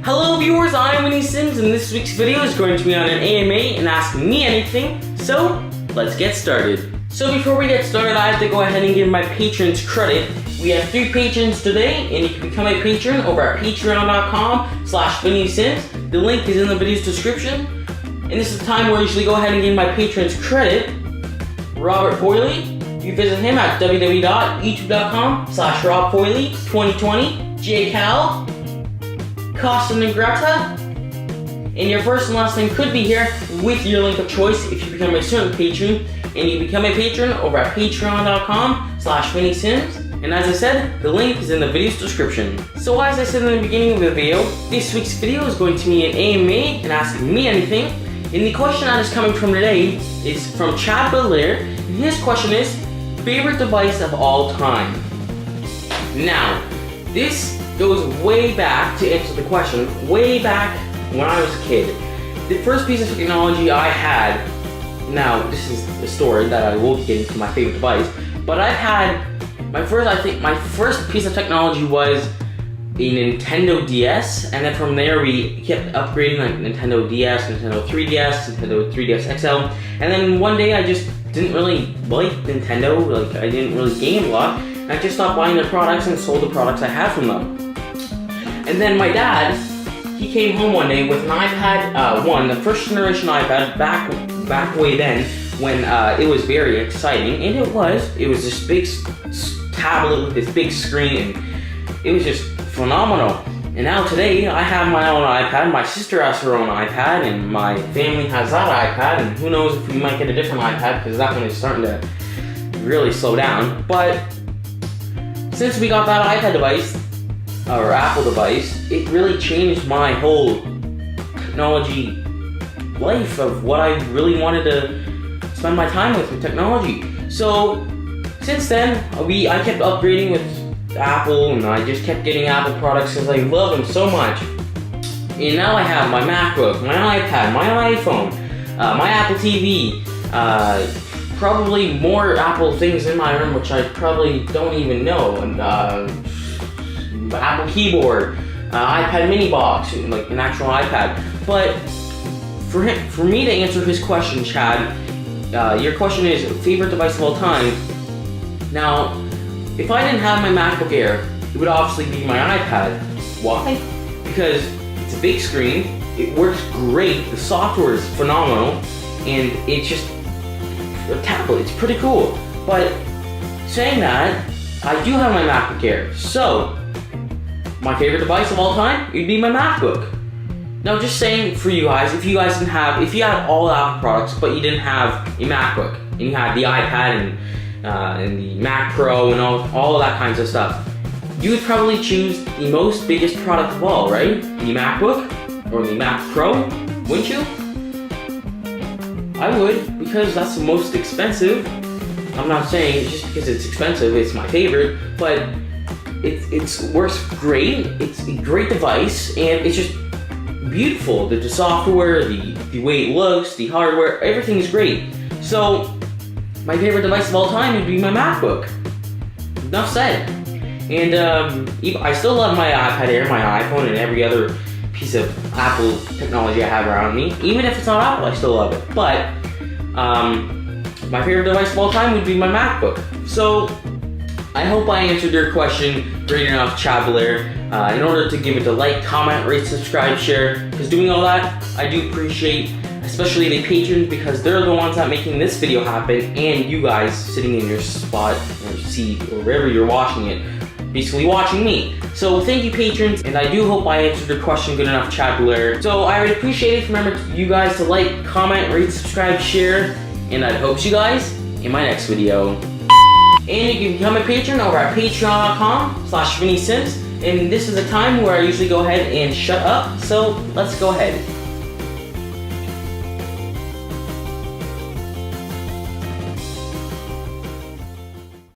Hello viewers, I'm Vinnie Sims, and this week's video is going to be on an AMA and Ask Me Anything, so let's get started. So before we get started, I have to go ahead and give my patrons credit. We have 3 patrons today, and you can become a patron over at patreon.com/VinnieSims. The link is in the video's description. And this is the time where I usually go ahead and give my patrons credit. Robert Foyley, you visit him at www.youtube.com/RobFoyley2020. J. Cal, Costa Negrata, and your first and last name could be here with your link of choice if you become a certain patron, and you become a patron over at patreon.com/VinnieSims. And as I said, the link is in the video's description. So as I said in the beginning of the video, this week's video is going to be an AMA and Ask Me Anything. And the question that is coming from today is from Chad Belair, and his question is, favorite device of all time? Now, this goes way back to answer the question, way back when I was a kid. The first piece of technology I had, now this is the story that I will get into my favorite device, but I've had my first piece of technology was a Nintendo DS, and then from there we kept upgrading, like Nintendo DS, Nintendo 3DS, Nintendo 3DS XL, and then one day I just didn't really like Nintendo, like I didn't really game a lot, and I just stopped buying their products and sold the products I had from them. And then my dad, he came home one day with an iPad 1, the first generation iPad, back way then, when it was very exciting, and it was this big tablet with this big screen, and it was just phenomenal. And now today, I have my own iPad, my sister has her own iPad, and my family has that iPad, and who knows if we might get a different iPad, because that one is starting to really slow down. But since we got that iPad device, or Apple device, it really changed my whole technology life of what I really wanted to spend my time with technology. So since then, I kept upgrading with Apple, and I just kept getting Apple products because I love them so much. And now I have my MacBook, my iPad, my iPhone, my Apple TV, probably more Apple things in my room which I probably don't even know, and Apple keyboard, iPad mini box, like an actual iPad. But for me to answer his question, Chad, your question is favorite device of all time. Now, if I didn't have my MacBook Air, it would obviously be my iPad. Why? Because it's a big screen, it works great, the software is phenomenal, and it's just a tablet, it's pretty cool. But saying that, I do have my MacBook Air, so my favorite device of all time, it'd be my MacBook. Now, just saying for you guys, if you had all Apple products, but you didn't have a MacBook, and you had the iPad and the Mac Pro and all of that kinds of stuff, you would probably choose the biggest product of all, right? The MacBook or the Mac Pro, wouldn't you? I would, because that's the most expensive. I'm not saying just because it's expensive, it's my favorite, but it works great. It's a great device, and it's just beautiful. The software, the way it looks, the hardware, everything is great. So my favorite device of all time would be my MacBook. Enough said. And I still love my iPad Air, my iPhone, and every other piece of Apple technology I have around me. Even if it's not Apple, I still love it. But my favorite device of all time would be my MacBook. So I hope I answered your question great enough, Chad Belair. In order to give it a like, comment, rate, subscribe, share, because doing all that, I do appreciate, especially the patrons, because they're the ones that making this video happen, and you guys sitting in your spot or seat or wherever you're watching it, basically watching me. So thank you, patrons, and I do hope I answered your question good enough, Chad Belair. So I would appreciate it if remember you guys to like, comment, rate, subscribe, share, and I'd hope you guys in my next video. And you can become a patron over at patreon.com/VinnieSims. And this is the time where I usually go ahead and shut up, so let's go ahead.